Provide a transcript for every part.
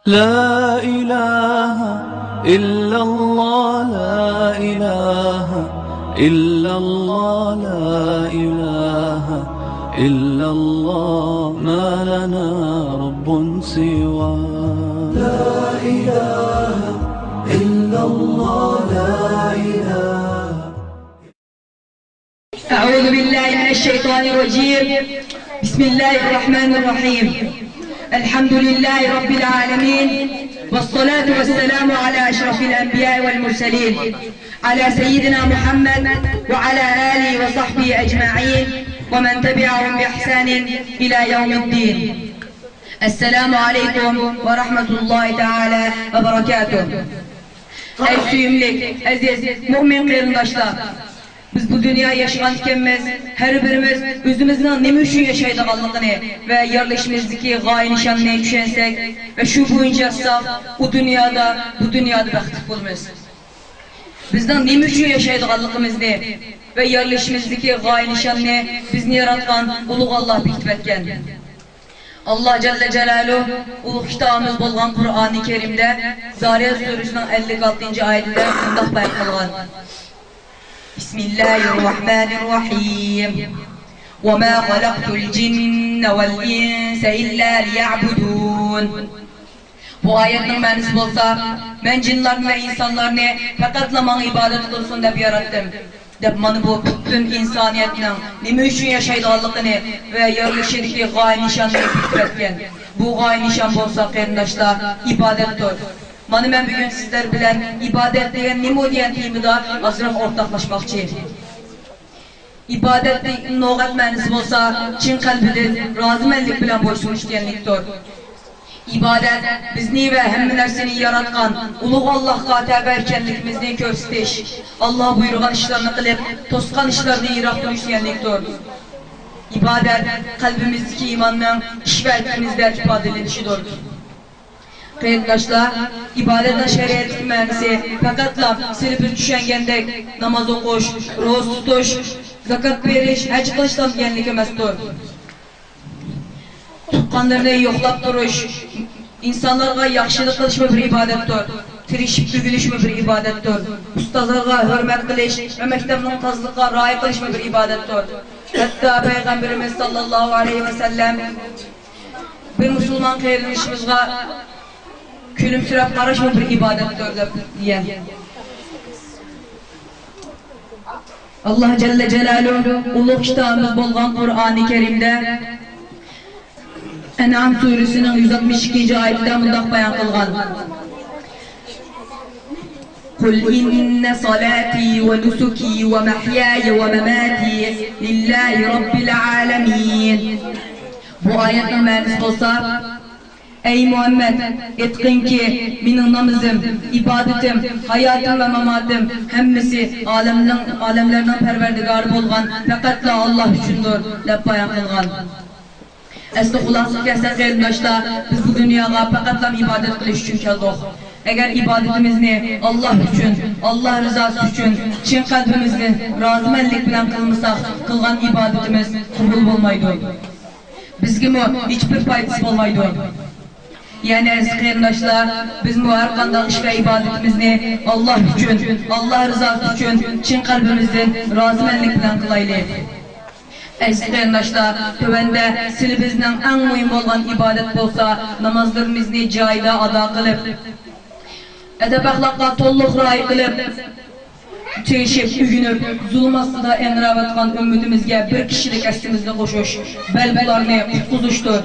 لا إله إلا الله، لا إله إلا الله، لا إله إلا الله، ما لنا رب سوى. لا إله إلا الله، لا إله. أعوذ بالله من الشيطان الرجيم. بسم الله الرحمن الرحيم. الحمد لله رب العالمين، والصلاة والسلام على أشرف الأنبياء والمرسلين، على سيدنا محمد وعلى آله وصحبه أجمعين ومن تبعهم بإحسان إلى يوم الدين. السلام عليكم ورحمة الله تعالى وبركاته. Ey süyümlük, aziz, mümin kıyırdaşlar, biz bu dünya yaşayan ikimiz, her birimiz özümüzün neme üçün yaşaydığını ve yerleşimizdeki gaye nişanına düşensek ve şu boyunca yazsak, bu dünyada bəxtlik bulmaz. Bizden neme üçün yaşaydığımızı ve yerleşimizdeki gaye nişanına bizni yaratkan uluq Allah bilib etken. Allah Celle Celaluhu uluq kitabımız bolğan Kur'an-ı Kerim'de Zariyat Suresi'nin 56. ayetinde bundaq bayan qılğan. Bismillahirrahmanirrahim. وَمَا خَلَقْتُ الْجِنَّ وَالْإِنسَ إِلَّا لِيَعْبُدُونَ. Bu ayetin mənisi bolsa, mən cinlərini və insanlarını fəqat mənə ibadət qılsın deyə yarattım. Mana bu bütün insaniyyətin nima üçün yaşaydığını və yerleşidiki gaye nişanını bilib etken. Bu gaye nişan bolsa qarindaşlar ibadətdir. Mana mən bugün sizler bilen ibadet degan nima degan temada azroq ortaqlaşmoqchi. İbadetning lug'at ma'nosi bo'lsa, chin qalbidan rozimanlik bilan bo'ysunish deganlikdir. İbadet bizni ve hamma narsani yaratgan ulug' Allohga tavba ekanligimizni ko'rsatish, Allah buyurgan ishlarni qilib, to'sqan ishlardan yiroq bo'lish deganlikdir. İbadet qalbimizdagi iymonning ish va etkimizda ifodalanishidir. Qarindoshlar, ibadetin şeriatning ma'nosi faqatla siz bir tushungandek namoz o'qish, ro'za tutish, zakat berish, haj qilishdan deganlik emasdir. Tuqqanlarni yo'qlab turish, insanlarga yaxshilik qilish bir ibadetdir. Tirishib tugilish bir ibadetdir. Ustozlarga hurmat qilish va maktabning tozaligiga rioya qilish bir ibadetdir. Hatta Peygamberimiz sallallohu alayhi ve sellem bir musulmon qarindoshimizga kulimsirab qarash bir ibadetdir degan. Allah Celle Celaluhu ulug' kitabımız bolğan Kur'an-ı Kerim'de En'am suresinin 162. ayetinde mundaq bayan qılğan. Kul inne salati ve nusuki ve mahyaya ve mamati lillahi rabbil alamin. Bu ayetin ma'nosi bolsa, ey Muhammed, etkin ki mening namazım, ibadetim, hayatım ve mamatim hammasi alemlerden perverdigarı bolğan faqatla Allah üçündür deb bayan qılğan. Aslı xulası kəsən qarindoshlar, biz bu dünyaya faqatla ibadet qilish uchun keldik. Eğer ibadetimizni Allah üçün, Allah rızası üçün chin qalbimizdan rozimanlik bilan qilmasak, qilgan ibadetimiz qabul bo'lmaydi. Bizga hiçbir foydasi bo'lmaydi. Yani aziz qarindoshlar, biz har qanday ish va ibadetimizni Allah üçün, Allah rızası üçün chin qalbimizdan rozimanlik bilan qilaylik. Aziz qarindoshlar, tövəndə siz bizning eng muhim bo'lgan ibadet bo'lsa, namozlarimizni joyida ado qilib, adab axloqqa to'liq rioya qilib, tiyishib, ugunib, zulm ostida enrayotgan ummatimizga bir kishilik astimizni qo'shish, bal bularni qutqizishdir.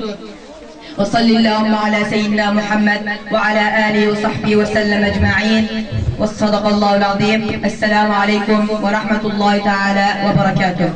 Ve sallallahu ala seyyidina Muhammed ve ala alihi ve sahbihi ve sellem ecma'in. Ve sadaqallahul azim. Esselamu aleyküm ve rahmetullahi teala ve berekatuhu.